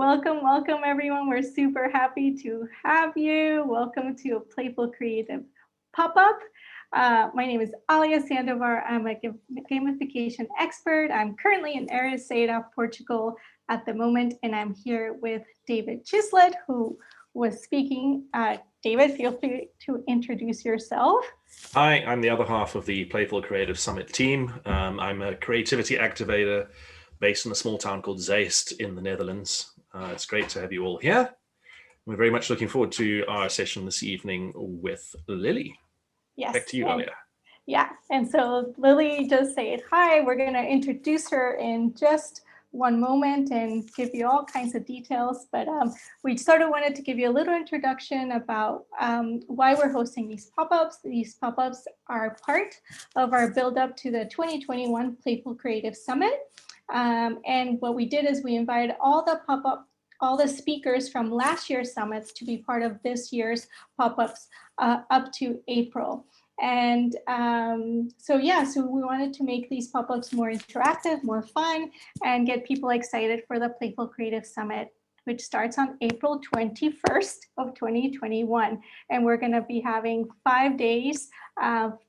welcome everyone. We're super happy to have you. Welcome to a Playful Creative Pop-Up. My name is Alia Sandovar. I'm a gamification expert. I'm currently in Ericeira, Portugal at the moment, and I'm here with David Chislett, who was speaking. David, feel free to introduce yourself. Hi, I'm the other half of the Playful Creative Summit team. I'm a creativity activator based in a small town called Zeist in the Netherlands. It's great to have you all here. We're very much looking forward to our session this evening with Lily. Yes. Back to you, Alia. Yeah, and so Lily just said hi. We're going to introduce her in just one moment and give you all kinds of details. But we sort of wanted to give you a little introduction about why we're hosting these pop-ups. These pop-ups are part of our build-up to the 2021 Playful Creative Summit. And what we did is we invited all the speakers from last year's summits to be part of this year's pop-ups up to April. And so we wanted to make these pop-ups more interactive, more fun, and get people excited for the Playful Creative Summit, which starts on April 21st of 2021. And we're going to be having 5 days,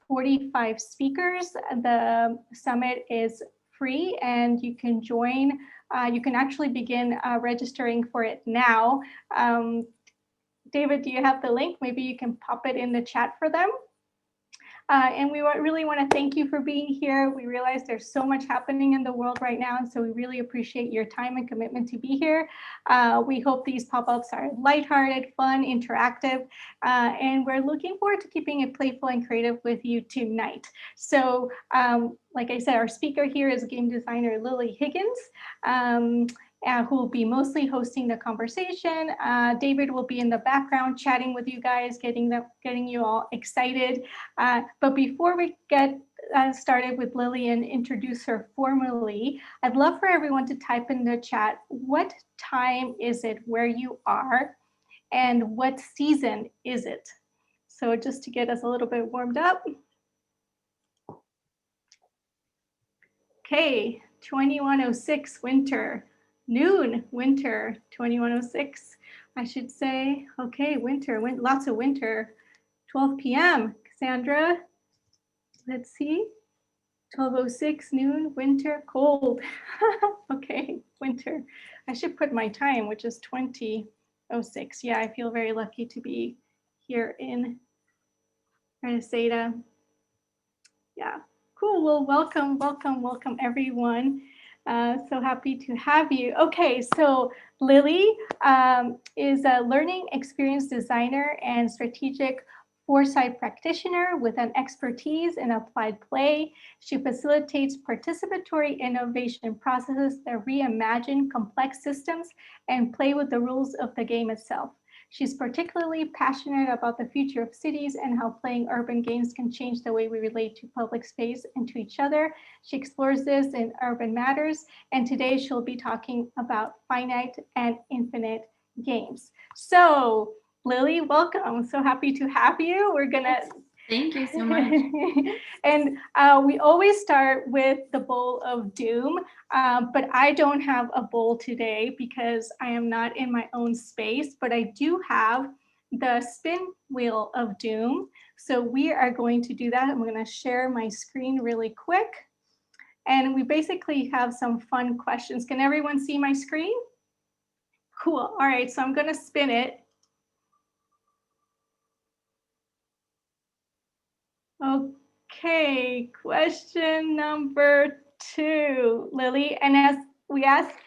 45 speakers. The summit is free and you can join. You can actually begin registering for it now. David, do you have the link? Maybe you can pop it in the chat for them. And we really want to thank you for being here. We realize there's so much happening in the world right now, and so we really appreciate your time and commitment to be here. We hope these pop-ups are lighthearted, fun, interactive, and we're looking forward to keeping it playful and creative with you tonight. So, like I said, our speaker here is game designer Lily Higgins. Who will be mostly hosting the conversation. David will be in the background chatting with you guys, getting you all excited. But before we get started with Lily and introduce her formally, I'd love for everyone to type in the chat, what time is it where you are and what season is it? So just to get us a little bit warmed up. Okay, 2106 winter. Noon, winter, 2106, I should say. Okay, winter, lots of winter. 12 p.m., Cassandra. Let's see. 12:06, noon, winter, cold. Okay, winter. I should put my time, which is 20:06. Yeah, I feel very lucky to be here in Ericeira. Yeah, cool. Well, welcome, everyone. So happy to have you. Okay, so Lily is a learning experience designer and strategic foresight practitioner with an expertise in applied play. She facilitates participatory innovation processes that reimagine complex systems and play with the rules of the game itself. She's particularly passionate about the future of cities and how playing urban games can change the way we relate to public space and to each other. She explores this in Urban Matters, and today she'll be talking about finite and infinite games. So, Lily, welcome. So happy to have you. We're gonna Thank you so much. And we always start with the bowl of doom, but I don't have a bowl today because I am not in my own space, but I do have the spin wheel of doom. So we are going to do that. I'm going to share my screen really quick. And we basically have some fun questions. Can everyone see my screen? Cool. All right, so I'm going to spin it. Okay, question number 2, Lily. And as we asked,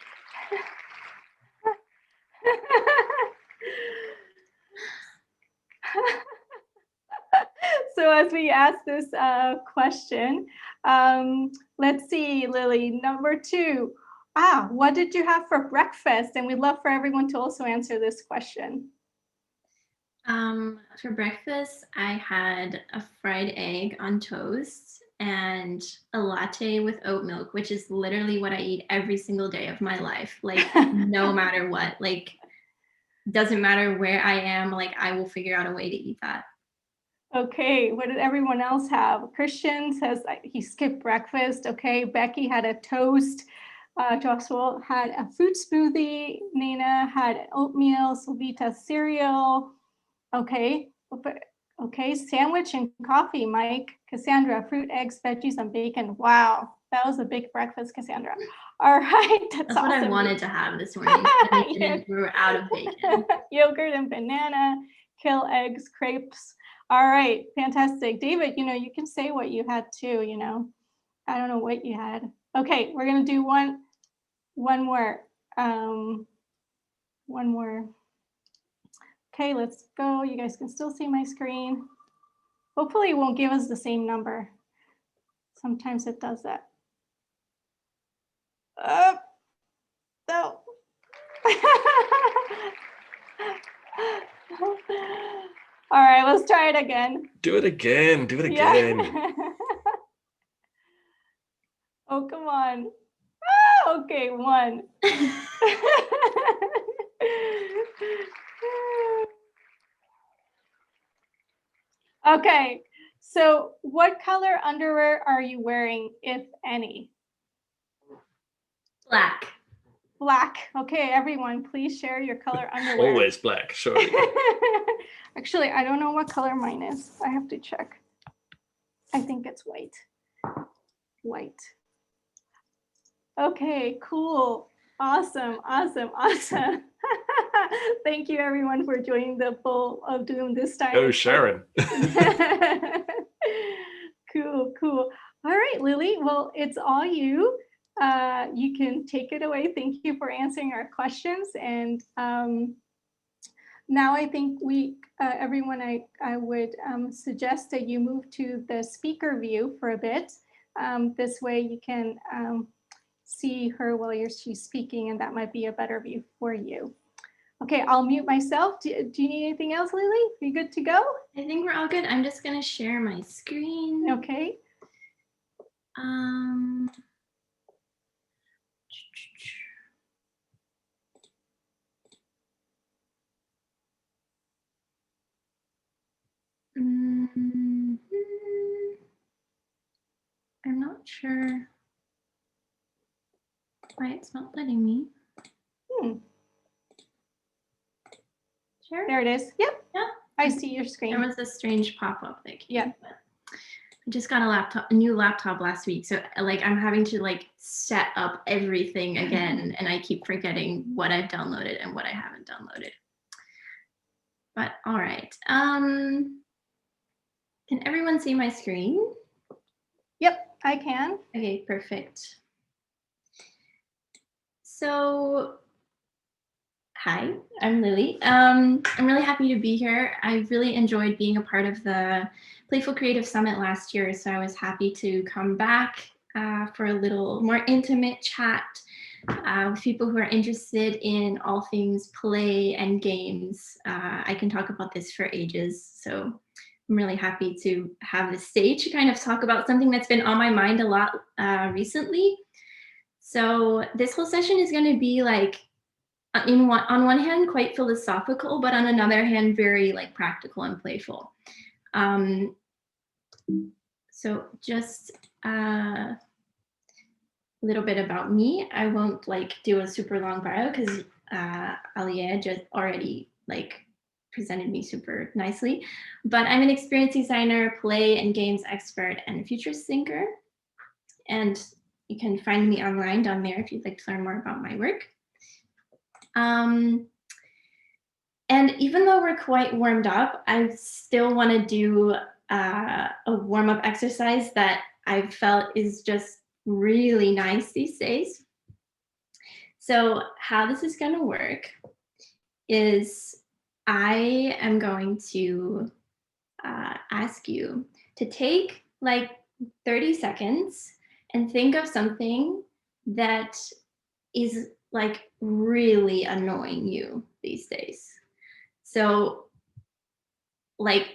so as we ask this question, let's see, Lily, number 2. What did you have for breakfast? And we'd love for everyone to also answer this question. For breakfast, I had a fried egg on toast and a latte with oat milk, which is literally what I eat every single day of my life. Like, no matter what, like, doesn't matter where I am, like, I will figure out a way to eat that. Okay, what did everyone else have? Christian says he skipped breakfast. Okay, Becky had a toast. Joshua had a fruit smoothie. Nina had oatmeal, Sylvita cereal. Okay. Okay, sandwich and coffee, Mike. Cassandra, fruit, eggs, veggies, and bacon. Wow, that was a big breakfast, Cassandra. All right, that's what awesome. I wanted to have this morning. And we didn't. We were out of bacon. Yogurt and banana, kale eggs, crepes. All right, fantastic. David, you can say what you had too, I don't know what you had. Okay, we're gonna do one more. One more. Okay, let's go. You guys can still see my screen. Hopefully it won't give us the same number. Sometimes it does that. No. All right, let's try it again. Do it again. Do it again. Yeah. Oh, come on. Okay, 1. Okay, so what color underwear are you wearing, if any? Black. Black. Okay, everyone, please share your color underwear. Always black, surely. Actually, I don't know what color mine is. I have to check. I think it's white. White. Okay, cool. Awesome. Thank you, everyone, for joining the Bowl of Doom this time. Oh, Sharon. Cool. All right, Lily. Well, it's all you. You can take it away. Thank you for answering our questions. And now I think everyone, I would suggest that you move to the speaker view for a bit. This way you can see her while she's speaking, and that might be a better view for you. Okay, I'll mute myself. Do you need anything else, Lily? Are you good to go? I think we're all good. I'm just gonna share my screen. Okay. I'm not sure why it's not letting me. Sure. There it is. Yep. Yeah. I see your screen. There was a strange pop-up that came. Yeah. I just got a new laptop last week, so I'm having to set up everything again, and I keep forgetting what I've downloaded and what I haven't downloaded. But all right. Can everyone see my screen? Yep, I can. Okay, perfect. So, hi, I'm Lily. I'm really happy to be here. I really enjoyed being a part of the Playful Creative Summit last year, so I was happy to come back for a little more intimate chat with people who are interested in all things play and games. I can talk about this for ages, so I'm really happy to have this stage to kind of talk about something that's been on my mind a lot recently. So this whole session is going to be on one hand quite philosophical, but on another hand very practical and playful. So just a little bit about me. I won't do a super long bio because Alia just already presented me super nicely, but I'm an experience designer, play and games expert, and futurist thinker. And you can find me online down there if you'd like to learn more about my work. And even though we're quite warmed up, I still want to do a warm-up exercise that I've felt is just really nice these days. So how this is going to work is I am going to ask you to take 30 seconds and think of something that is really annoying you these days. So a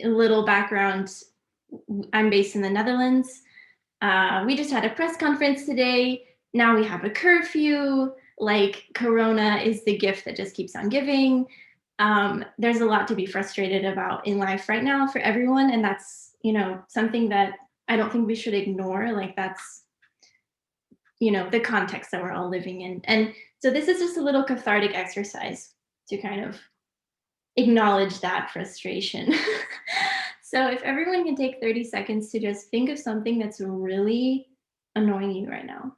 little background, I'm based in the Netherlands. We just had a press conference today. Now we have a curfew. Corona is the gift that just keeps on giving. There's a lot to be frustrated about in life right now for everyone. And that's, something that I don't think we should ignore. the context that we're all living in. And so this is just a little cathartic exercise to kind of acknowledge that frustration. So if everyone can take 30 seconds to just think of something that's really annoying you right now.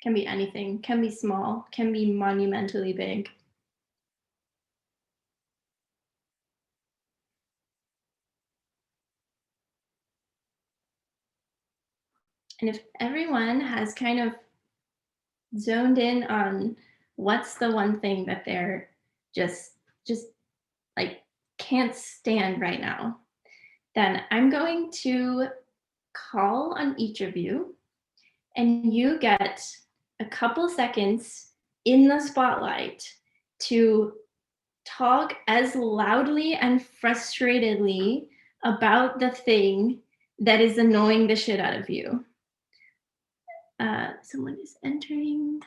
Can be anything, can be small, can be monumentally big. And if everyone has kind of zoned in on what's the one thing that they're just like can't stand right now, then I'm going to call on each of you, and you get a couple seconds in the spotlight to talk as loudly and frustratedly about the thing that is annoying the shit out of you. Someone is entering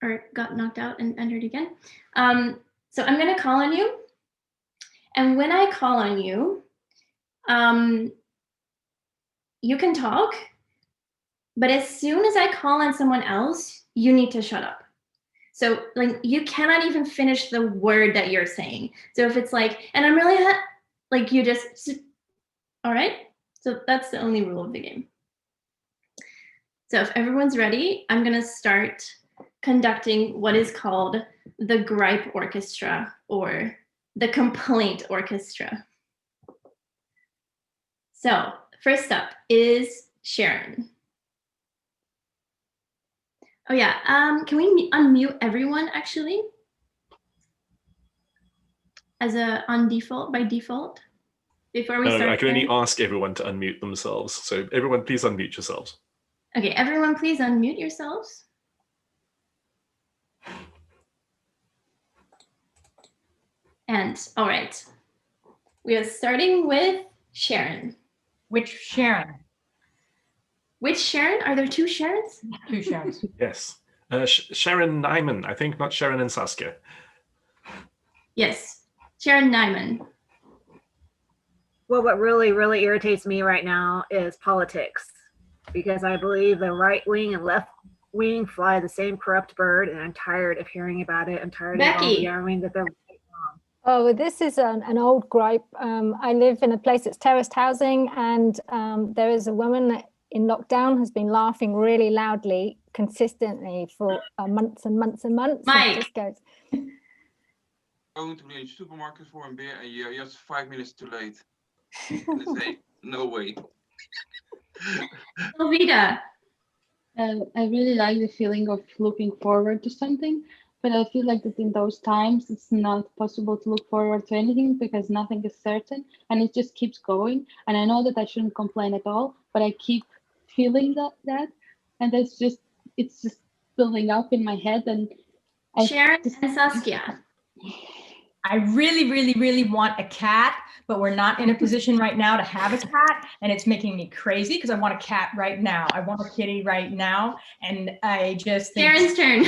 or got knocked out and entered again. So I'm going to call on you. And when I call on you, you can talk, but as soon as I call on someone else, you need to shut up. So like you cannot even finish the word that you're saying. So if it's like, and I'm really like you just, all right? So that's the only rule of the game. So if everyone's ready, I'm gonna start conducting what is called the gripe orchestra or the complaint orchestra. So first up is Sharon. Oh yeah, can we unmute everyone actually? As on default, by default? Before we start. I can only ask everyone to unmute themselves. So everyone, please unmute yourselves. Okay, everyone please unmute yourselves. And all right, we are starting with Sharon. Which Sharon? Which Sharon? Are there two Sharons? Two Sharons. Yes. Sharon Nyman, I think, not Sharon and Saskia. Yes, Sharon Nyman. Well, what really, really irritates me right now is politics, because I believe the right wing and left wing fly the same corrupt bird, and I'm tired of hearing about it. I'm tired of all the yarning that they're wrong. Oh, this is an old gripe. I live in a place that's terraced housing, and there is a woman that in lockdown has been laughing really loudly, consistently for months and months and months. Mike. And it just goes. Going to the supermarket for a beer and you're just 5 minutes too late. And they say, no way. Elvita. I really like the feeling of looking forward to something, but I feel like that in those times it's not possible to look forward to anything because nothing is certain and it just keeps going. And I know that I shouldn't complain at all, but I keep feeling that and it's just building up in my head. And Sharon and Saskia. I really, really, really want a cat, but we're not in a position right now to have a cat, and it's making me crazy because I want a cat right now. I want a kitty right now, and I just think Sharon's turn.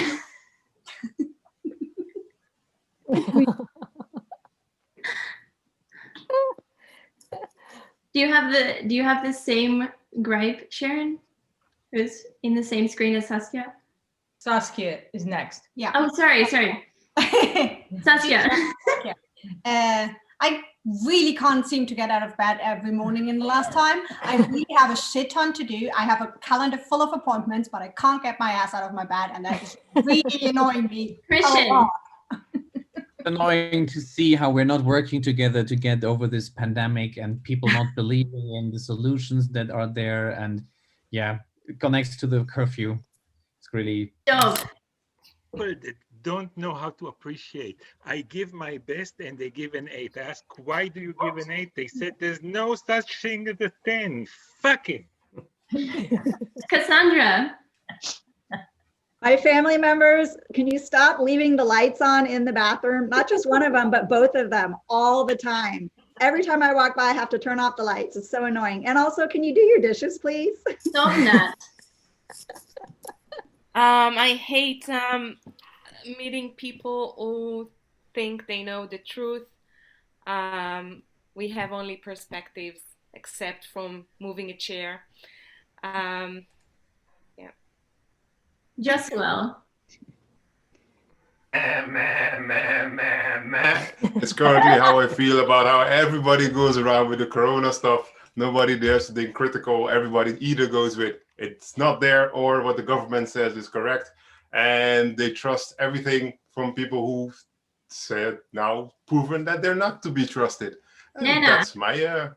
Do you have the same gripe, Sharon? Who's in the same screen as Saskia? Saskia is next. Yeah. Oh, sorry. Saskia. I really can't seem to get out of bed every morning in the last time. I really have a shit ton to do. I have a calendar full of appointments, but I can't get my ass out of my bed, and that is really annoying me. Christian. Annoying to see how we're not working together to get over this pandemic and people not believing in the solutions that are there. And yeah, it connects to the curfew. It's really Dope. People that don't know how to appreciate. I give my best and they give an 8. I ask, why do you give an 8? They said there's no such thing as a 10. Fuck it. Cassandra. My family members, can you stop leaving the lights on in the bathroom? Not just one of them, but both of them all the time. Every time I walk by, I have to turn off the lights. It's so annoying. And also, can you do your dishes, please? Stop that. I hate meeting people who think they know the truth. we have only perspectives except from moving a chair. Just well. It's currently how I feel about how everybody goes around with the corona stuff. Nobody dares to think critical. Everybody either goes with it's not there or what the government says is correct. And they trust everything from people who said now proven that they're not to be trusted. And Nana. that's my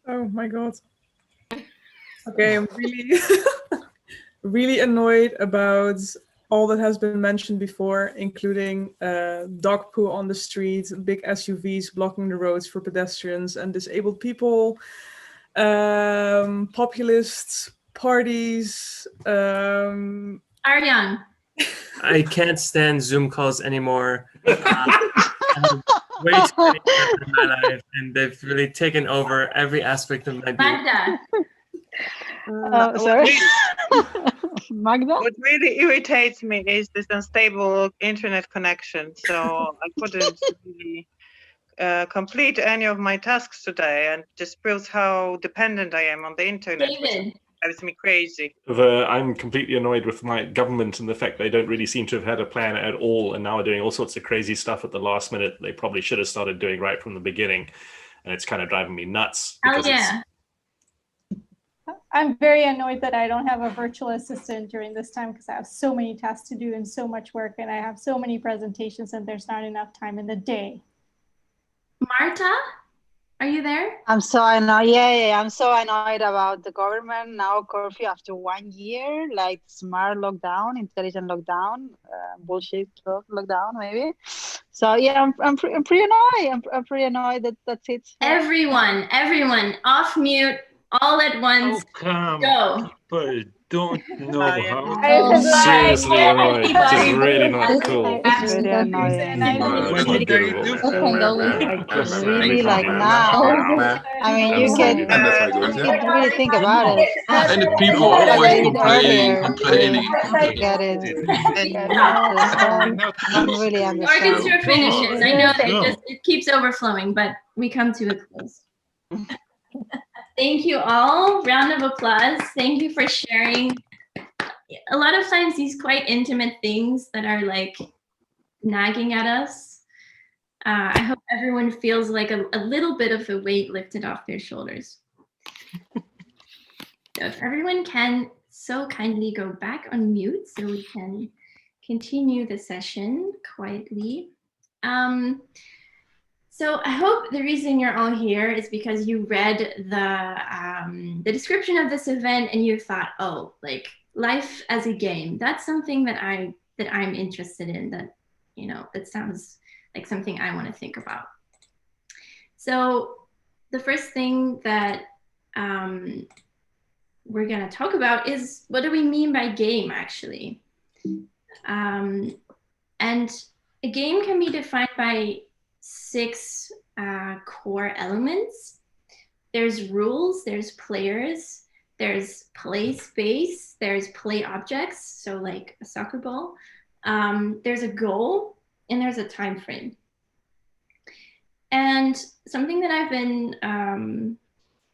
Oh my God. Okay, I'm really, really annoyed about all that has been mentioned before, including dog poo on the street, big SUVs blocking the roads for pedestrians and disabled people, populists, parties. Aryan. I can't stand Zoom calls anymore. Way too many in my life, and they've really taken over every aspect of my being. Magda. Sorry. Magda? What really irritates me is this unstable internet connection. So I couldn't really complete any of my tasks today, and just proves how dependent I am on the internet. David. Drives me crazy. I'm completely annoyed with my government and the fact they don't really seem to have had a plan at all, and now are doing all sorts of crazy stuff at the last minute they probably should have started doing right from the beginning, and it's kind of driving me nuts. Oh yeah. I'm very annoyed that I don't have a virtual assistant during this time because I have so many tasks to do and so much work, and I have so many presentations, and there's not enough time in the day. Marta, are you there? I'm so annoyed. Yeah, I'm so annoyed about the government now curfew after 1 year, like smart lockdown, intelligent lockdown, bullshit lockdown maybe. So yeah, I'm pretty annoyed. I'm pretty annoyed that's it. Everyone, off mute, all at once. Go. People don't know how. Seriously annoying. This is really not cool. It's really annoying. What did they do? Really like now. I mean, you can really think about it. And the people always complaining. I get it. I'm really understanding. Orchestra finishes. I know that it keeps overflowing, but we come to a close. Thank you all. Round of applause. Thank you for sharing. A lot of times these quite intimate things that are like nagging at us. I hope everyone feels like a little bit of the weight lifted off their shoulders. So if everyone can so kindly go back on mute so we can continue the session quietly. So I hope the reason you're all here is because you read the description of this event and you thought, oh, like life as a game. That's something that I'm interested in. That that sounds like something I want to think about. So the first thing that we're gonna talk about is what do we mean by game actually? And a game can be defined by 6 core elements. There's rules, there's players, there's play space, there's play objects, so like a soccer ball, there's a goal, and there's a time frame. And something that I've been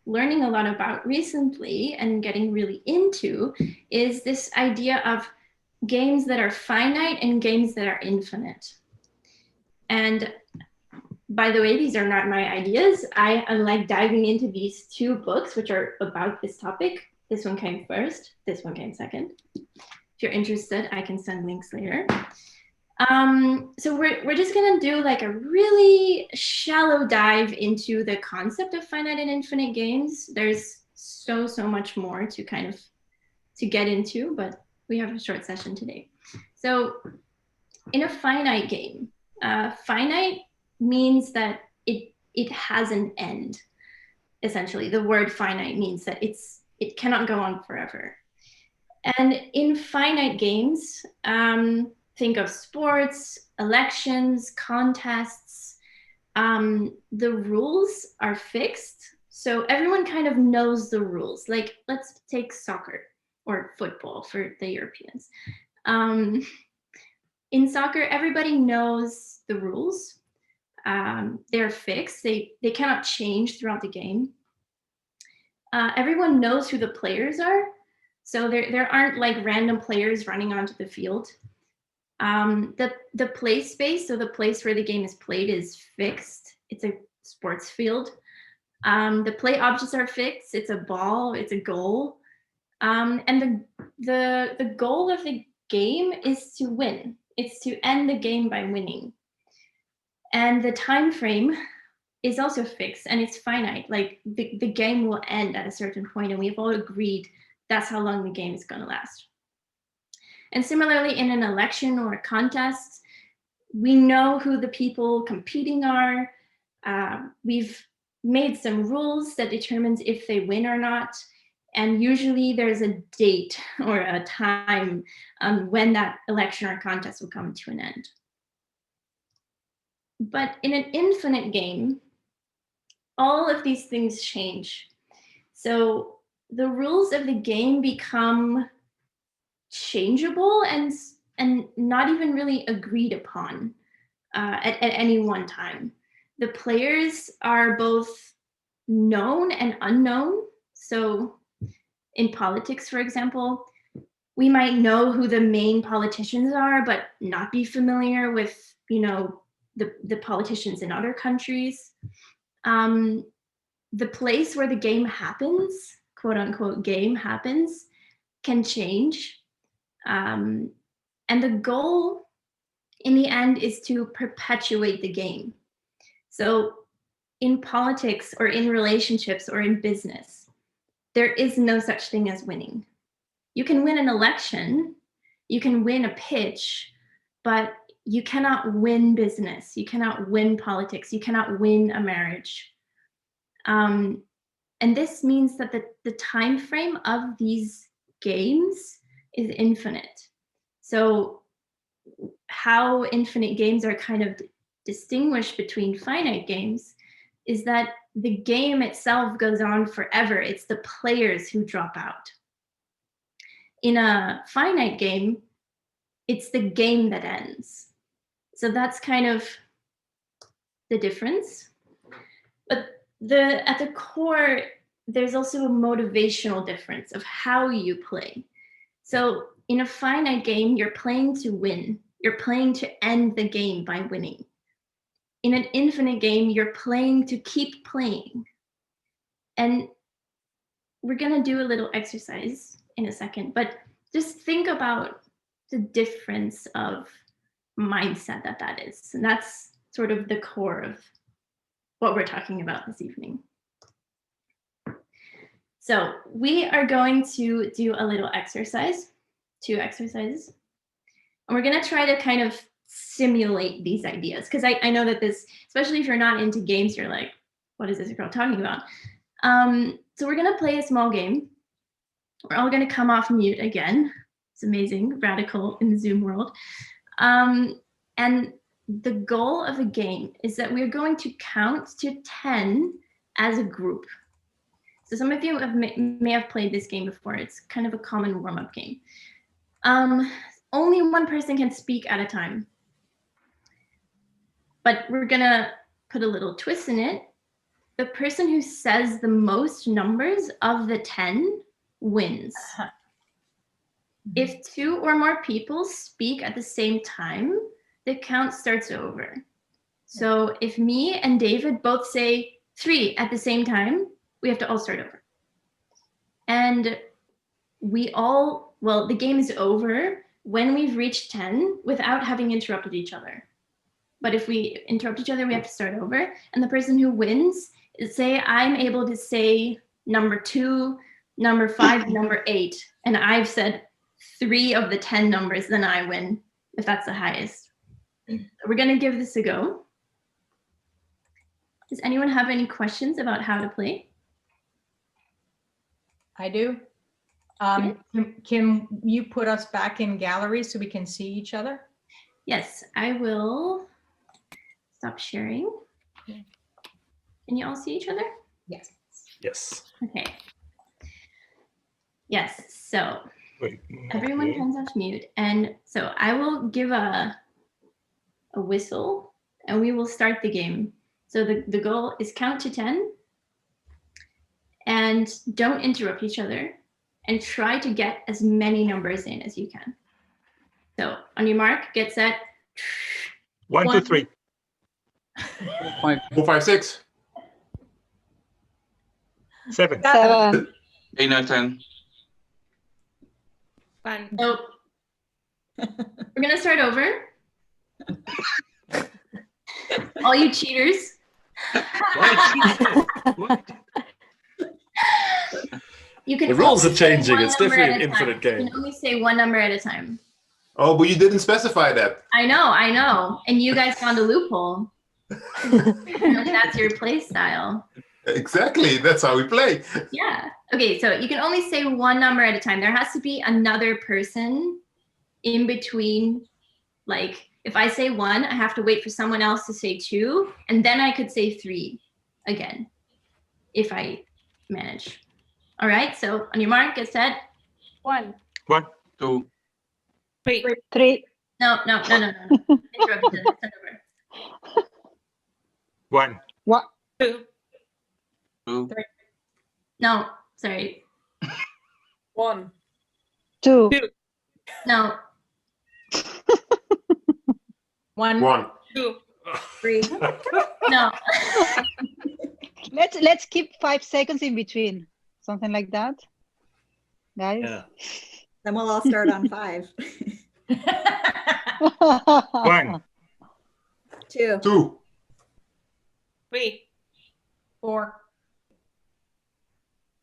learning a lot about recently and getting really into is this idea of games that are finite and games that are infinite. And by the way, these are not my ideas. I am like diving into these 2 books, which are about this topic. This one came first, this one came second. If you're interested, I can send links later. So we're just gonna do like a really shallow dive into the concept of finite and infinite games. There's so much more to to get into, but we have a short session today. So in a finite game, finite means that it has an end. Essentially, the word finite means that it cannot go on forever. And in finite games, think of sports, elections, contests. The rules are fixed, so everyone kind of knows the rules. Like, let's take soccer or football for the Europeans. In soccer, everybody knows the rules. They're fixed. They cannot change throughout the game. Everyone knows who the players are. So there aren't like random players running onto the field. The play space, so the place where the game is played, is fixed. It's a sports field. The play objects are fixed. It's a ball, it's a goal. And the goal of the game is to win. It's to end the game by winning. And the time frame is also fixed and it's finite. Like the game will end at a certain point, and we've all agreed that's how long the game is going to last. And similarly, in an election or a contest, we know who the people competing are. We've made some rules that determines if they win or not. And usually there's a date or a time when that election or contest will come to an end. But in an infinite game, all of these things change. So the rules of the game become changeable and not even really agreed upon at any one time. The players are both known and unknown. So in politics, for example, we might know who the main politicians are, but not be familiar with, the politicians in other countries. The place where the game happens, quote unquote game happens, can change. And the goal in the end is to perpetuate the game. So in politics or in relationships or in business, there is no such thing as winning. You can win an election, you can win a pitch, but you cannot win business, you cannot win politics, you cannot win a marriage. And this means that the time frame of these games is infinite. So how infinite games are kind of distinguished between finite games is that the game itself goes on forever. It's the players who drop out. In a finite game, it's the game that ends. So that's kind of the difference. But at the core, there's also a motivational difference of how you play. So in a finite game, you're playing to win. You're playing to end the game by winning. In an infinite game, you're playing to keep playing. And we're gonna do a little exercise in a second, but just think about the difference of mindset that is. And that's sort of the core of what we're talking about this evening. So we are going to do a little exercise, 2 exercises. And we're gonna try to kind of simulate these ideas, because I know that this, especially if you're not into games, you're like, what is this girl talking about? So we're gonna play a small game. We're all gonna come off mute again. It's amazing, radical in the Zoom world. And the goal of the game is that we're going to count to 10 as a group. So some of you may have played this game before. It's kind of a common warm-up game. Only one person can speak at a time. But we're gonna put a little twist in it. The person who says the most numbers of the 10 wins. If 2 or more people speak at the same time, the count starts over. So if me and David both say 3 at the same time, we have to all start over. And the game is over when we've reached 10 without having interrupted each other. But if we interrupt each other, we have to start over. And the person who wins, say I'm able to say number 2, number 5, number 8, and I've said 3 of the 10 numbers, then I win, if that's the highest. We're gonna give this a go. Does anyone have any questions about how to play? I do. Can you put us back in gallery so we can see each other? Yes, I will stop sharing. Can you all see each other? Yes. Yes. Okay. Yes, so everyone turns off mute. And so I will give a whistle and we will start the game. So the goal is count to 10 and don't interrupt each other and try to get as many numbers in as you can. So on your mark, get set. 1, 2, 3. 4, 5, 6. 7. 7. 8, 9, 10. 1. Nope. We're gonna start over. All you cheaters. You can The rules only are say changing. one It's number definitely at an a time. infinite game. You can only say one number at a time. Oh, but you didn't specify that. I know. And you guys found a loophole. That's your play style. Exactly. That's how we play. Yeah. Okay, so you can only say one number at a time. There has to be another person in between. Like, if I say 1, I have to wait for someone else to say 2, and then I could say 3 again, if I manage. All right, so on your mark, get set. 1. 1, 2. 3. 3. No. Interrupted. Start over. 1. 2. 2. No, sorry. 1. 2. No. 1. 1. 2. 3. No. Let's keep 5 seconds in between. Something like that. Guys. Yeah. Then we'll all start on 5. 1. 2. 2. 3. 4.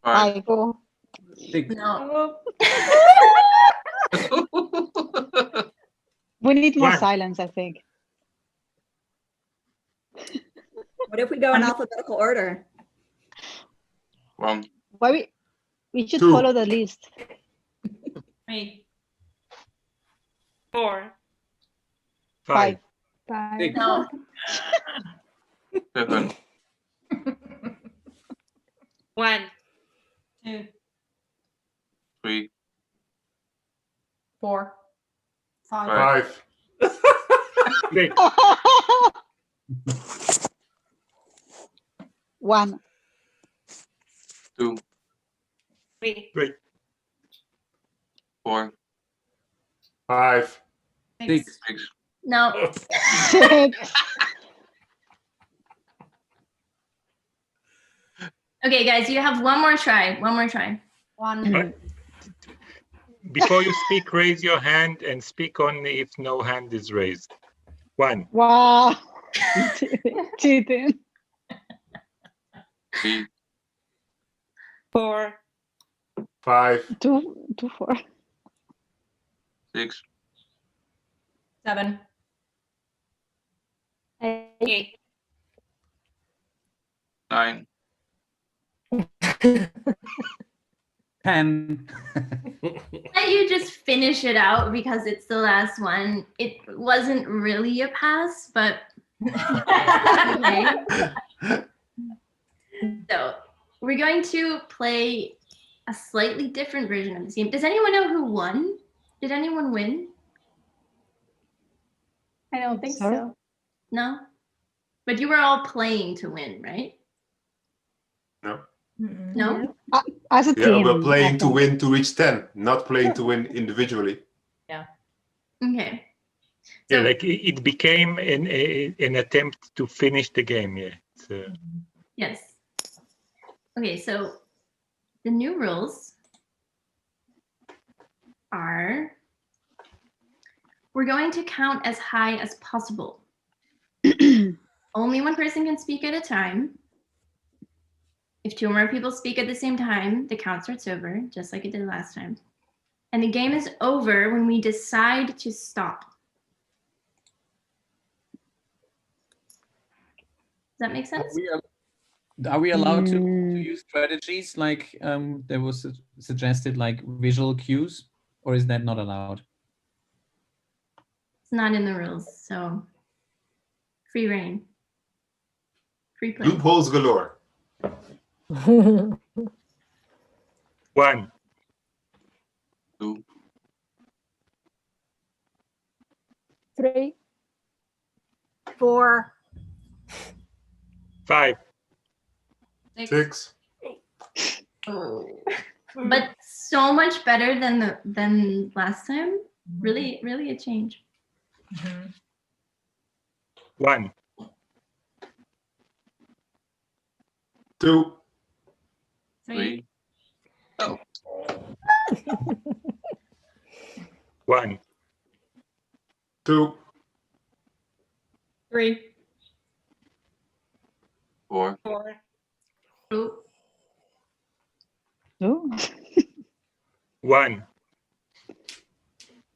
5. 4. 6. No. We need more 1. silence, I think. What if we go in alphabetical order? 1. Why we should 2. follow the list. 3. 4. 5. 5. No. 7. 1. 2. 3. 4. 5. 6. 1. 2. 3. 3. 4. 5. 6. 6. No. 6. Okay, guys, you have one more try. 1. Before you speak, raise your hand and speak only if no hand is raised. 1. Wow. Cheating. 3. 4. 5. 2, 4. 6. 7. 8. 9. 10. Let you just finish it out because it's the last one. It wasn't really a pass, but okay. So we're going to play a slightly different version of this game. Does anyone know who won? Did anyone win? I don't think Sorry? so. No? But you were all playing to win, right? No. No? As a Yeah, team. we're playing I to think. win to reach 10, not playing to win individually. Okay. Yeah, like it became an attempt to finish the game. Yeah. It's, Yes. Okay, so the new rules are we're going to count as high as possible. Only one person can speak at a time. If 2 or more people speak at the same time, the count starts over, just like it did last time. And the game is over when we decide to stop. Does that make sense? Are we allowed to use strategies like there was suggested, like visual cues, or is that not allowed? It's not in the rules, so free reign. Free play. Loopholes galore. 1. 2. 3. 4. 5. 6. But so much better than last time. Really, really a change. 1. 2. 3. 1. 2. 3. 4. 2. 1.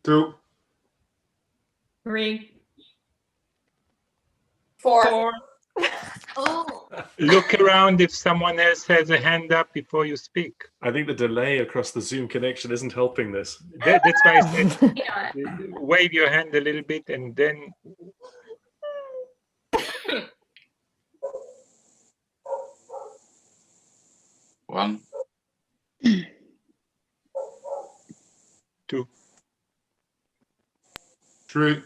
2. 3. 4. Oh. Look around if someone else has a hand up before you speak. I think the delay across the Zoom connection isn't helping this. That's why I said wave your hand a little bit and then 1. 2. 3.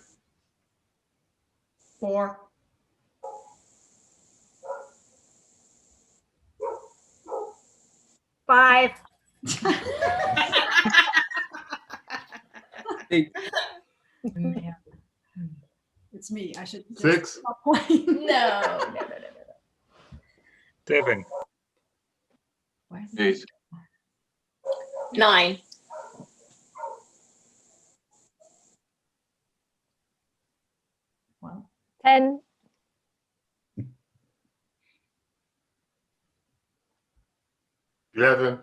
4. 5. 8. It's me. I should. 6. Stop playing. No. 7. 8. 9. 10. 11.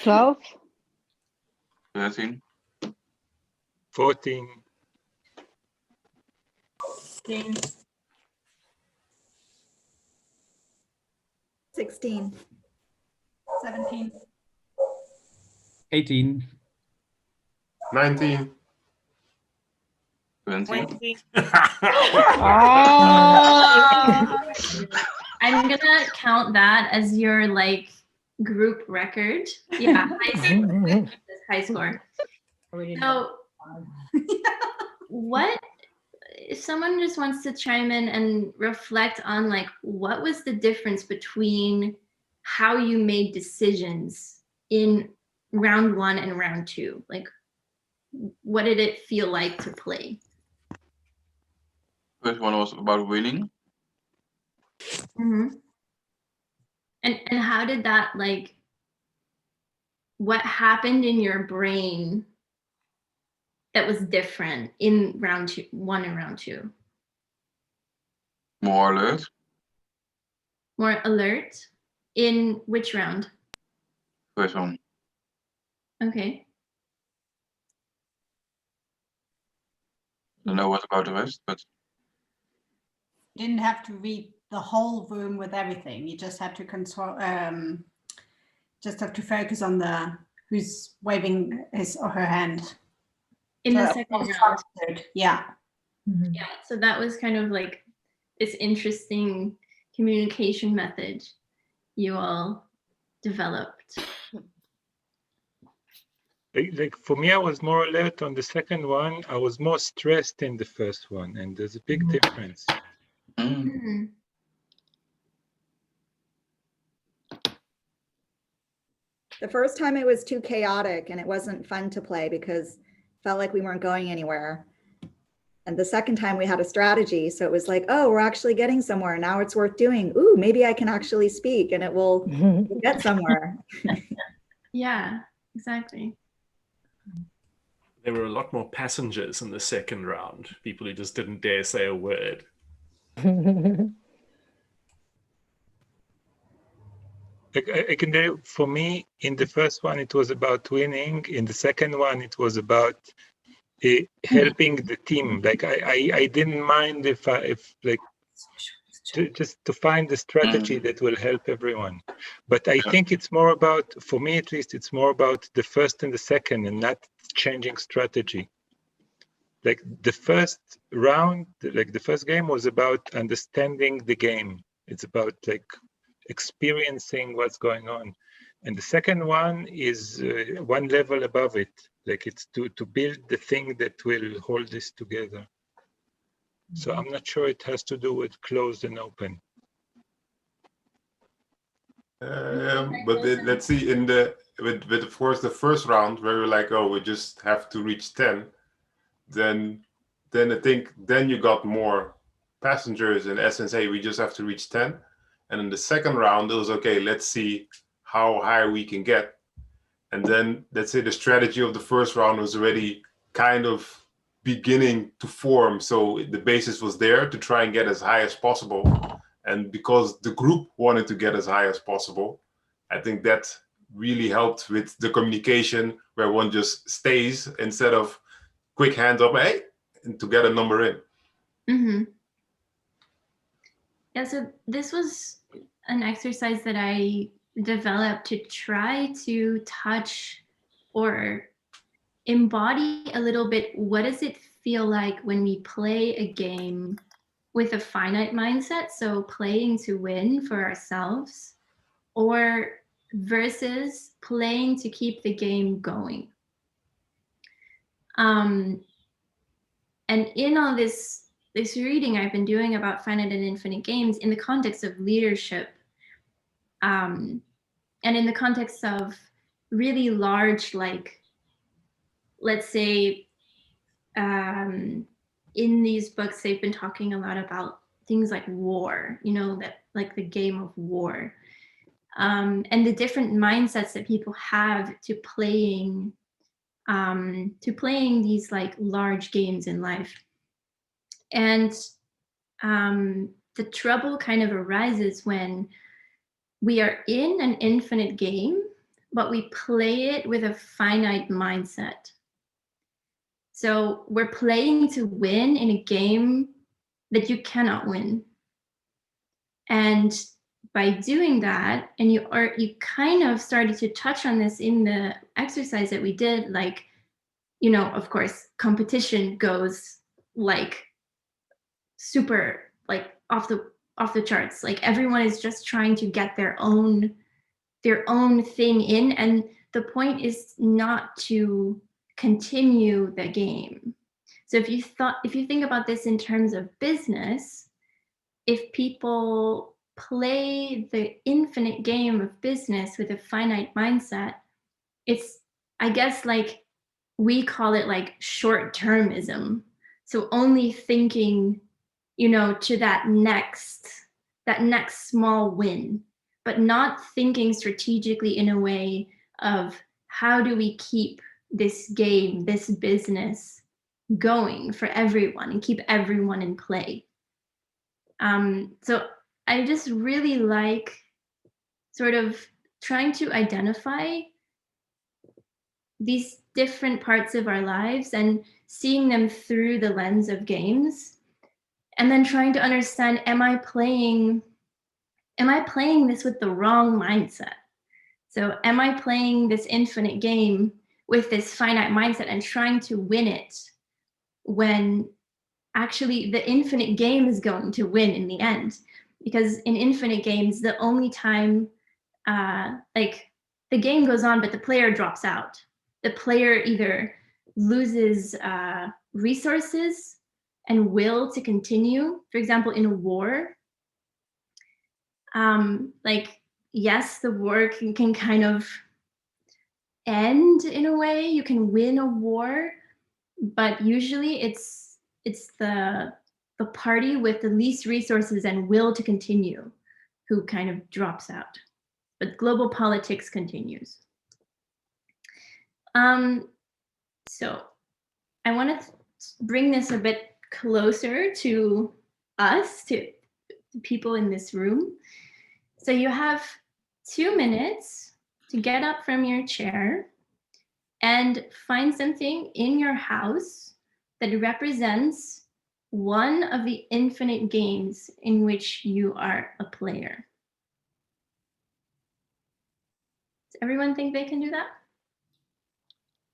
12. 13. 14. 16. 17. 18. 19. 20. I'm gonna count that as your like group record. Yeah, high score. So, what if someone just wants to chime in and reflect on like what was the difference between how you made decisions in round 1 and round 2? Like, what did it feel like to play? First one was about winning. Mm-hmm. And how did that, like, what happened in your brain that was different in round 1 and round 2? More alert. More alert in which round? First one. Okay. I don't know what about the rest, but You didn't have to read the whole room with everything. You just had to control. Just have to focus on the who's waving his or her hand. In the second round. Yeah. Yeah. So that was kind of like this interesting communication method you all developed. Like for me, I was more alert on the second one. I was more stressed in the first one, and there's a big difference. Mm-hmm. The first time it was too chaotic and it wasn't fun to play because it felt like we weren't going anywhere. And the second time we had a strategy. So it was like, oh, we're actually getting somewhere. Now it's worth doing. Ooh, maybe I can actually speak and it will get somewhere. Yeah, exactly. There were a lot more passengers in the second round, people who just didn't dare say a word. I can tell you, for me, in the first one, it was about winning. In the second one, it was about helping the team. Like I didn't mind if just to find the strategy that will help everyone. But I think it's more about, for me at least, it's more about the first and the second, and not changing strategy. Like the first round, like the first game was about understanding the game. It's about like experiencing what's going on. And the second one is one level above it. Like it's to build the thing that will hold this together. So I'm not sure it has to do with closed and open. But let's see, with of course the first round where we're like, oh, we just have to reach 10, then I think then you got more passengers in essence. Hey, we just have to reach 10, and in the second round it was okay. Let's see how high we can get, and then let's say the strategy of the first round was already kind of beginning to form. So the basis was there to try and get as high as possible. And because the group wanted to get as high as possible, I think that really helped with the communication where one just stays instead of quick hands up, hey, and to get a number in. Mm-hmm. Yeah, so this was an exercise that I developed to try to touch or embody a little bit, what does it feel like when we play a game with a finite mindset, so playing to win for ourselves, or versus playing to keep the game going. And in all this reading I've been doing about finite and infinite games in the context of leadership, and in the context of really large, like, let's say, in these books, they've been talking a lot about things like war, you know, that like the game of war, and the different mindsets that people have to playing these like large games in life. And the trouble kind of arises when we are in an infinite game, but we play it with a finite mindset. So we're playing to win in a game that you cannot win. And by doing that, and you kind of started to touch on this in the exercise that we did, like, you know, of course, competition goes like super like off the charts. Like everyone is just trying to get their own thing in. And the point is not to continue the game. So if you think about this in terms of business, if people play the infinite game of business with a finite mindset, it's, I guess, like we call it like short-termism. So only thinking, you know, to that next small win, but not thinking strategically in a way of how do we keep this game, this business going for everyone and keep everyone in play. So I just really like sort of trying to identify these different parts of our lives and seeing them through the lens of games, and then trying to understand, am I playing this with the wrong mindset? So am I playing this infinite game with this finite mindset and trying to win it when actually the infinite game is going to win in the end? Because in infinite games, the only time like the game goes on, but the player drops out. The player either loses resources and will to continue. For example, in a war, like, yes, the war can kind of end in a way. You can win a war, but usually it's the party with the least resources and will to continue who kind of drops out. But global politics continues. So I want to bring this a bit closer to us, to people in this room. So you have 2 minutes to get up from your chair and find something in your house that represents one of the infinite games in which you are a player. Does everyone think they can do that?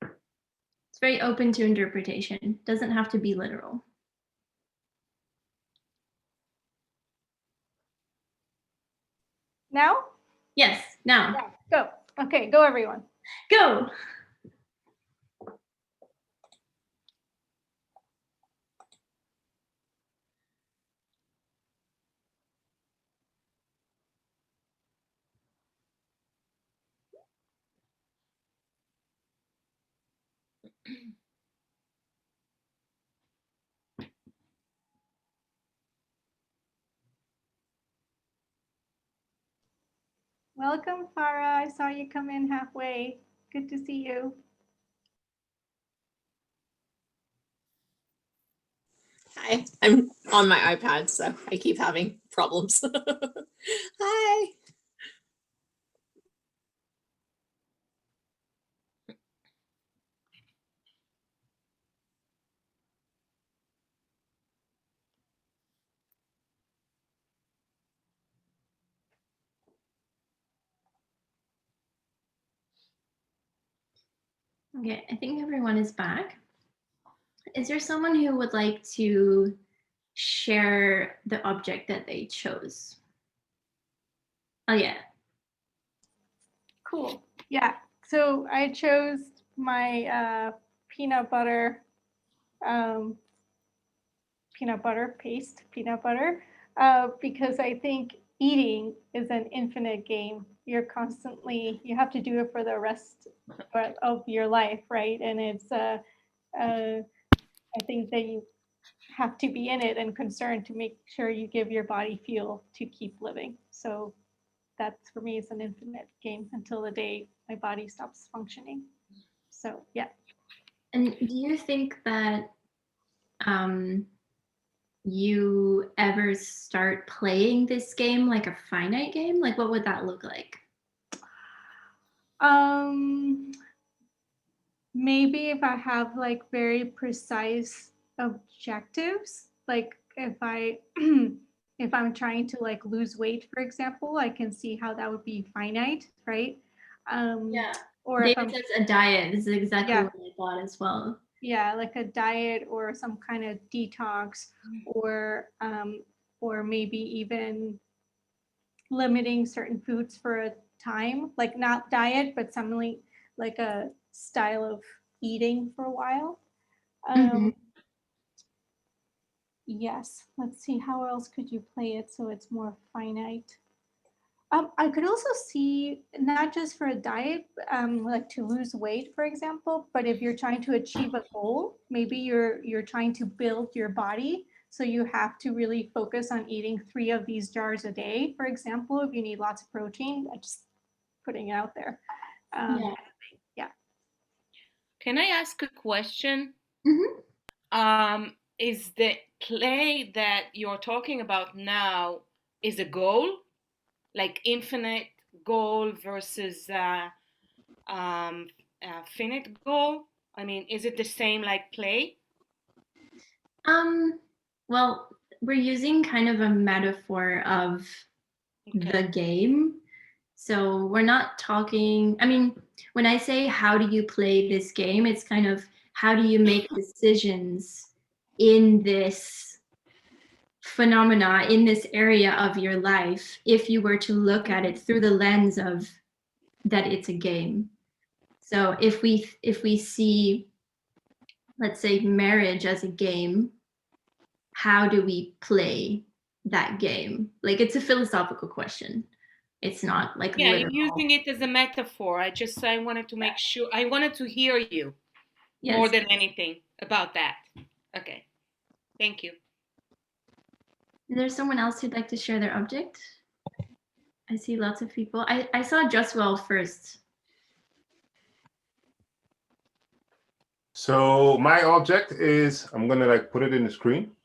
It's very open to interpretation. Doesn't have to be literal. Now? Yes, now. Yeah, go. Okay, go everyone. Go. Welcome, Farah. I saw you come in halfway. Good to see you. Hi, I'm on my iPad, so I keep having problems. Hi. Okay, I think everyone is back. Is there someone who would like to share the object that they chose? Oh yeah. Cool. Yeah. So I chose my peanut butter paste, because I think eating is an infinite game. You have to do it for the rest of your life, right? And it's, I think that you have to be in it and concerned to make sure you give your body fuel to keep living. So that's, for me, it's an infinite game until the day my body stops functioning. So yeah. And do you think that you ever start playing this game like a finite game? Like, what would that look like? Maybe if I have like very precise objectives, like if if I'm trying to like lose weight, for example, I can see how that would be finite, right? Yeah. Or if David I'm says a diet. This is exactly Yeah. what I thought as well. Yeah, like a diet or some kind of detox, or maybe even limiting certain foods for a time, like not diet, but something like a style of eating for a while. Yes, let's see, how else could you play it so it's more finite? I could also see not just for a diet, like to lose weight, for example, but if you're trying to achieve a goal, maybe you're trying to build your body, so you have to really focus on eating 3 of these jars a day, for example, if you need lots of protein. I'm just putting it out there. Yeah. Yeah. Can I ask a question? Is the play that you're talking about now is a goal, like infinite goal versus finite goal? I mean, is it the same like play? Well, we're using kind of a metaphor of the game. So we're not talking, I mean, when I say how do you play this game, it's kind of how do you make decisions in this phenomena, in this area of your life, if you were to look at it through the lens of that it's a game. So if we see, let's say, marriage as a game, how do we play that game? Like, it's a philosophical question. It's not like Yeah, literal. you're using it as a metaphor. I wanted to make sure, I wanted to hear you more Yes. than anything about that. Okay, thank you. Is there someone else who'd like to share their object? I see lots of people. I saw Justwell first. So my object is, I'm gonna like put it in the screen.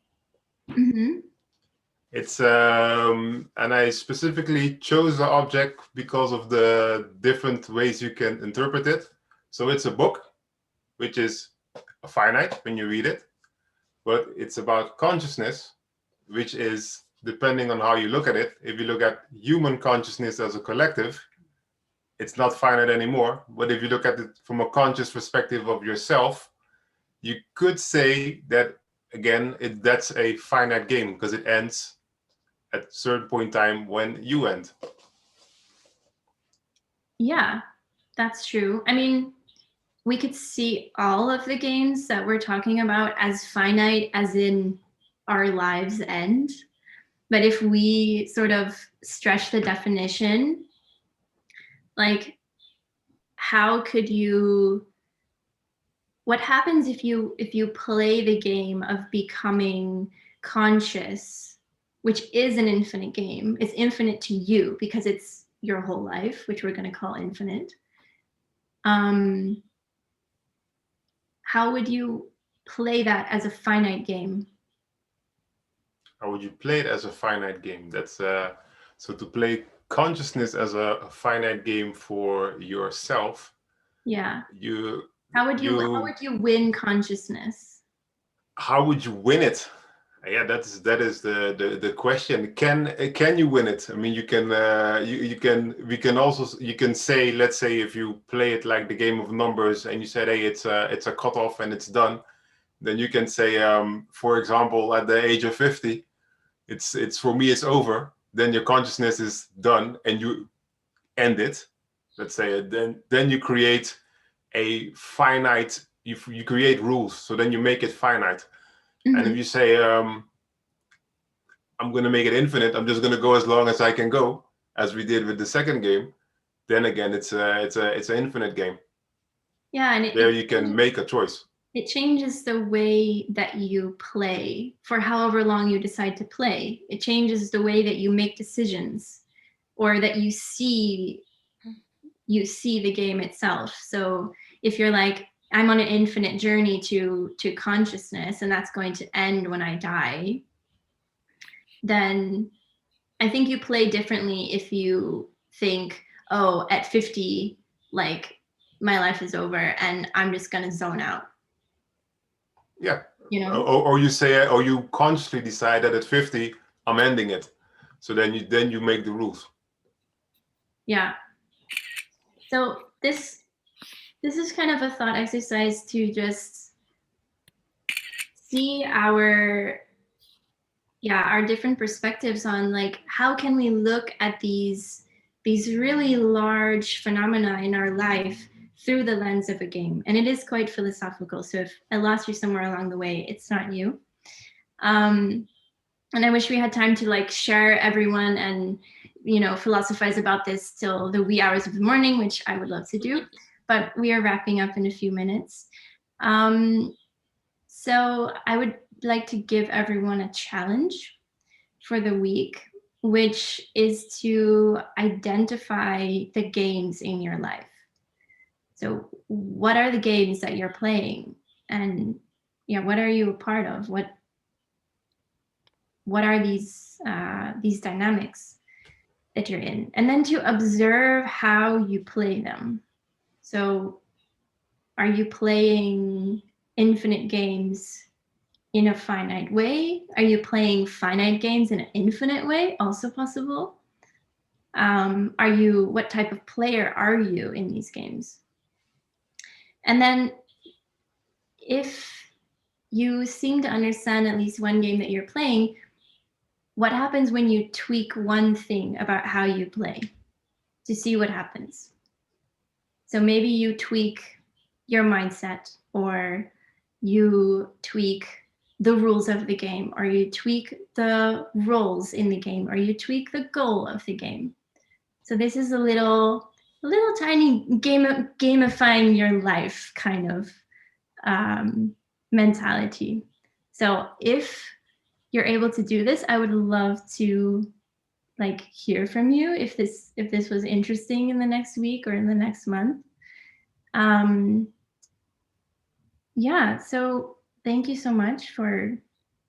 It's and I specifically chose the object because of the different ways you can interpret it. So it's a book, which is finite when you read it, but it's about consciousness, which is, depending on how you look at it, if you look at human consciousness as a collective, it's not finite anymore. But if you look at it from a conscious perspective of yourself, you could say that, again, that's a finite game because it ends at a certain point in time when you end. Yeah, that's true. I mean, we could see all of the games that we're talking about as finite, as in our lives end. But if we sort of stretch the definition, like, how could you what happens if you play the game of becoming conscious, which is an infinite game. It's infinite to you because it's your whole life, which we're going to call infinite. How would you play that as a finite game? How would you play it as a finite game? That's so to play consciousness as a finite game for yourself. Yeah. How would you win consciousness? How would you win it? Yeah, that is the question. Can you win it? I mean, you can you can say, let's say if you play it like the game of numbers and you said, hey, it's a cutoff and it's done, then you can say, for example, at the age of 50, it's for me, it's over. Then your consciousness is done and you end it. Let's say then you create a finite. You create rules, so then you make it finite. And if you say, I'm going to make it infinite, I'm just going to go as long as I can go, as we did with the second game, then again, it's an infinite game. Yeah, and there you can make a choice. It changes the way that you play for however long you decide to play. It changes the way that you make decisions, or that you see the game itself. So if you're like, I'm on an infinite journey to consciousness, and that's going to end when I die, then I think you play differently if you think, oh, at 50, like my life is over and I'm just gonna zone out. Yeah. You know? Or you say, or you consciously decide that at 50, I'm ending it. So then you make the rules. Yeah. So this is kind of a thought exercise to just see our different perspectives on, like, how can we look at these really large phenomena in our life through the lens of a game. And it is quite philosophical. So if I lost you somewhere along the way, it's not you. And I wish we had time to like share everyone and, you know, philosophize about this till the wee hours of the morning, which I would love to do, but we are wrapping up in a few minutes. So I would like to give everyone a challenge for the week, which is to identify the games in your life. So what are the games that you're playing? And yeah, what are you a part of? What are these dynamics that you're in? And then to observe how you play them. So are you playing infinite games in a finite way? Are you playing finite games in an infinite way? Also possible. What type of player are you in these games? And then if you seem to understand at least one game that you're playing, what happens when you tweak one thing about how you play to see what happens? So maybe you tweak your mindset, or you tweak the rules of the game, or you tweak the roles in the game, or you tweak the goal of the game. So this is a little tiny gamifying your life kind of mentality. So if you're able to do this, I would love to like hear from you if this was interesting in the next week or in the next month. Yeah, so thank you so much for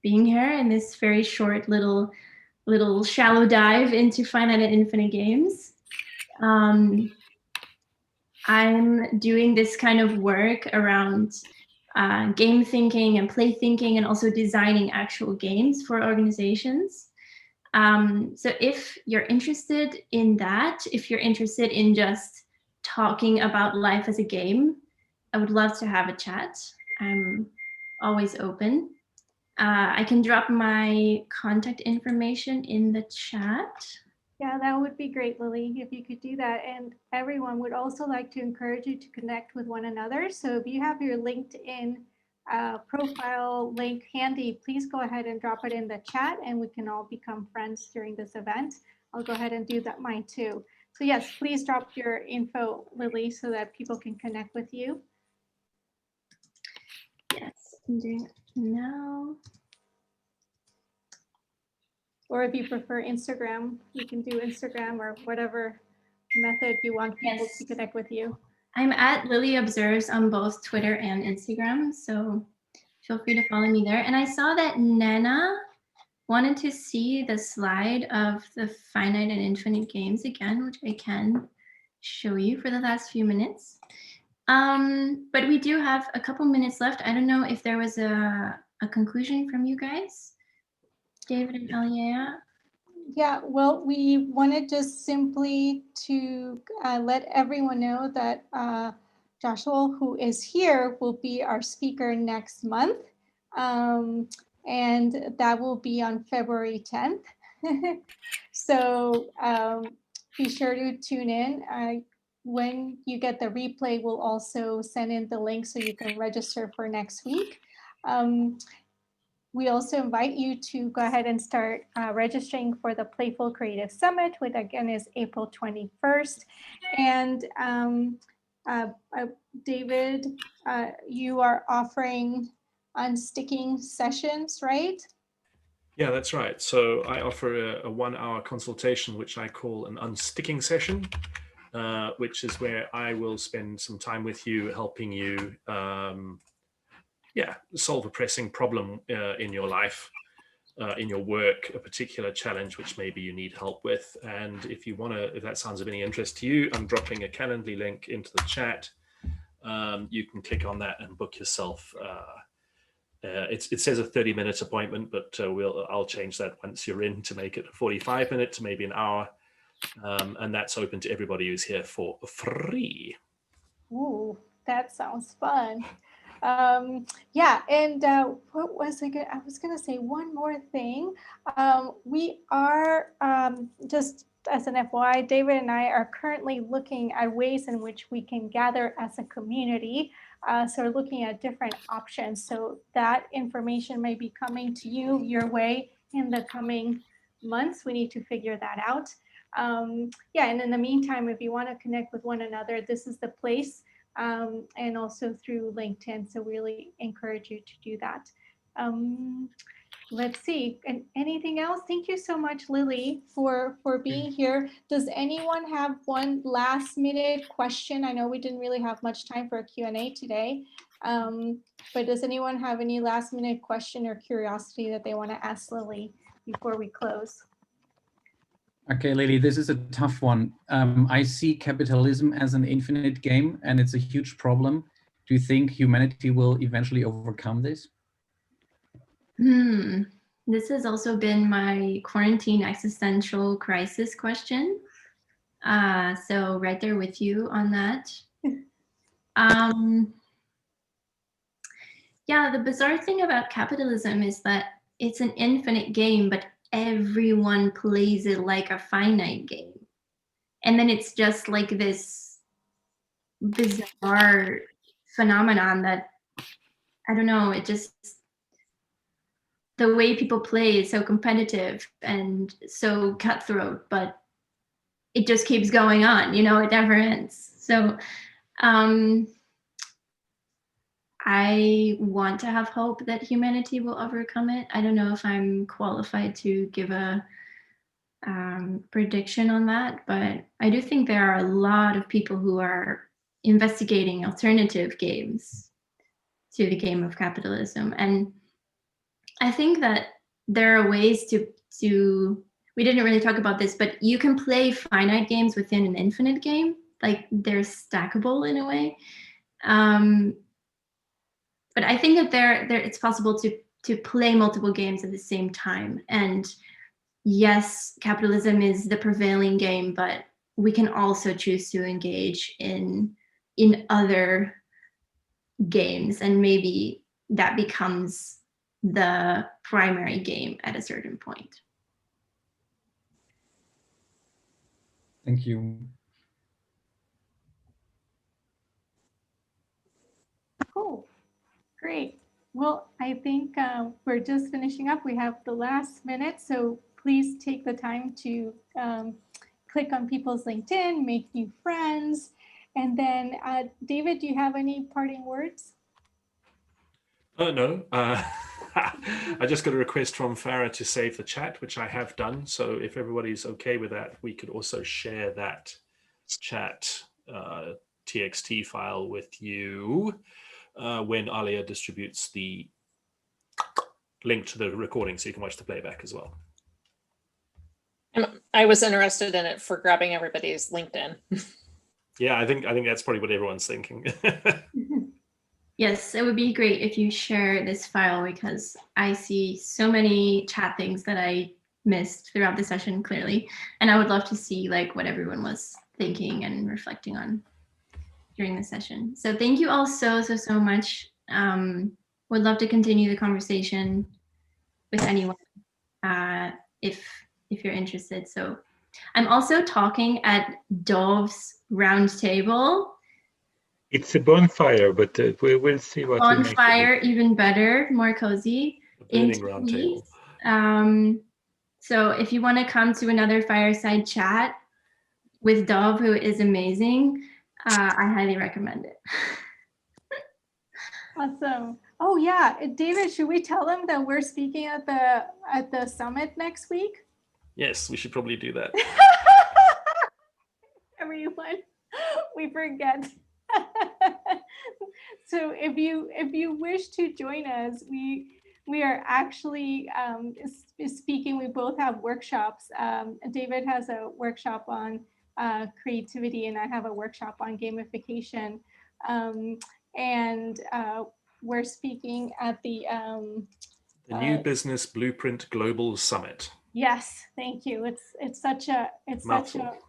being here in this very short little shallow dive into finite and infinite games. I'm doing this kind of work around game thinking and play thinking, and also designing actual games for organizations. So if you're interested in that, if you're interested in just talking about life as a game, I would love to have a chat. I'm always open. I can drop my contact information in the chat. Yeah, that would be great, Lily, if you could do that. And everyone would also like to encourage you to connect with one another. So if you have your LinkedIn profile link handy, please go ahead and drop it in the chat, and we can all become friends during this event. I'll go ahead and do that mine too. So yes, please drop your info, Lily, so that people can connect with you. Yes, I'm doing it now. Or if you prefer Instagram, you can do Instagram or whatever method you want people to connect with you. I'm at Lily Observes on both Twitter and Instagram, so feel free to follow me there. And I saw that Nana wanted to see the slide of the finite and infinite games again, which I can show you for the last few minutes. But we do have a couple minutes left. I don't know if there was a conclusion from you guys, David and Alia. Yeah, well, we wanted just simply to let everyone know that Joshua, who is here, will be our speaker next month. And that will be on February 10th. So be sure to tune in. When you get the replay, we'll also send in the link so you can register for next week. We also invite you to go ahead and start registering for the Playful Creative Summit, which again is April 21st. And David, you are offering unsticking sessions, right? Yeah, that's right. So I offer a 1-hour consultation, which I call an unsticking session, which is where I will spend some time with you, helping you solve a pressing problem in your life, in your work, a particular challenge which maybe you need help with. And if you want to, if that sounds of any interest to you, I'm dropping a Calendly link into the chat. You can click on that and book yourself. It says a 30-minute appointment, but I'll change that once you're in to make it a 45-minute to maybe an hour. And that's open to everybody who's here for free. Ooh, that sounds fun. Yeah, and what was I was gonna say one more thing. We are just as an FYI, David and I are currently looking at ways in which we can gather as a community. So we're looking at different options. So that information may be coming to you your way in the coming months. We need to figure that out. Yeah, and in the meantime, if you want to connect with one another, this is the place. And also through LinkedIn. So really encourage you to do that. Let's see. And anything else? Thank you so much, Lily, for being here. Does anyone have one last minute question? I know we didn't really have much time for a Q&A today, but does anyone have any last minute question or curiosity that they want to ask Lily before we close? Okay, Lily, this is a tough one. I see capitalism as an infinite game, and it's a huge problem. Do you think humanity will eventually overcome this? This has also been my quarantine existential crisis question. So right there with you on that. Yeah, the bizarre thing about capitalism is that it's an infinite game, but everyone plays it like a finite game. And then it's just like this bizarre phenomenon that, I don't know, it just, the way people play is so competitive and so cutthroat, but it just keeps going on, you know, it never ends. So I want to have hope that humanity will overcome it. I don't know if I'm qualified to give a prediction on that, but I do think there are a lot of people who are investigating alternative games to the game of capitalism. And I think that there are ways to we didn't really talk about this, but you can play finite games within an infinite game. Like they're stackable in a way. But I think that there it's possible to play multiple games at the same time. And yes, capitalism is the prevailing game, but we can also choose to engage in other games, and maybe that becomes the primary game at a certain point. Thank you. Cool. Great. Well, I think we're just finishing up. We have the last minute, so please take the time to click on people's LinkedIn, make new friends. And then, David, do you have any parting words? Oh, no. I just got a request from Farah to save the chat, which I have done. So if everybody's okay with that, we could also share that chat TXT file with you when Alia distributes the link to the recording so you can watch the playback as well. I was interested in it for grabbing everybody's LinkedIn. Yeah, I think that's probably what everyone's thinking. Yes, it would be great if you share this file because I see so many chat things that I missed throughout the session clearly. And I would love to see like what everyone was thinking and reflecting on during the session. So thank you all so much. Would love to continue the conversation with anyone if you're interested. So I'm also talking at Dove's roundtable. It's a bonfire, but we will see what we make of it. Bonfire, even better, more cozy. Burning round table. So if you want to come to another fireside chat with Dove, who is amazing, I highly recommend it. Awesome. Oh yeah, David, should we tell them that we're speaking at the summit next week? Yes, we should probably do that. Everyone, we forget. So if you wish to join us, we are actually speaking. We both have workshops. David has a workshop on creativity, and I have a workshop on gamification. And we're speaking at the New Business Blueprint Global Summit. Yes, thank you. It's such a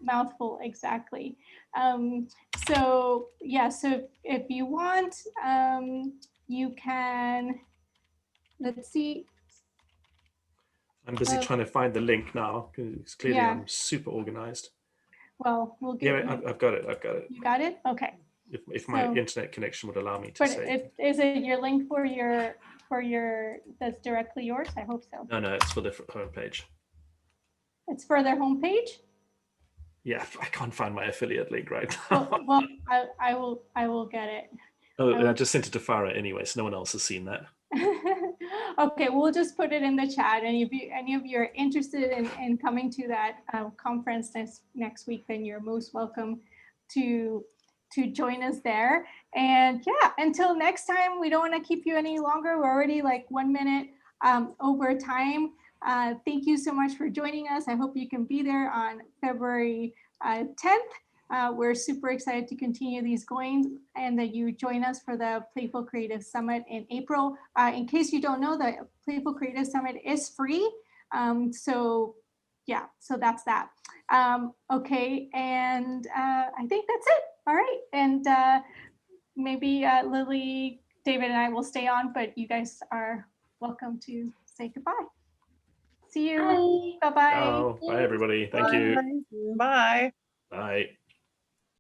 mouthful, exactly. So yeah, so if you want, you can. Let's see. I'm busy trying to find the link now because clearly Yeah. I'm super organized. Well, we'll get. Yeah, I've got it. You got it? Okay. If my internet connection would allow me to But say. is it your link for your that's directly yours? I hope so. No, it's for the homepage. It's for their homepage? Yeah, I can't find my affiliate link right now. Well, I will get it. Oh, I just sent it to Farah anyway, so no one else has seen that. Okay, we'll just put it in the chat. And if any of you are interested in coming to that conference next week, then you're most welcome to join us there. And yeah, until next time, we don't want to keep you any longer. We're already like 1 minute over time. Thank you so much for joining us. I hope you can be there on February 10th. We're super excited to continue these going and that you join us for the Playful Creative Summit in April. In case you don't know, the Playful Creative Summit is free. So yeah, so that's that. Okay, and I think that's it. All right, and maybe Lily, David, and I will stay on, but you guys are welcome to say goodbye. See you. Bye-bye. Bye, everybody. Thank you. Bye. Bye.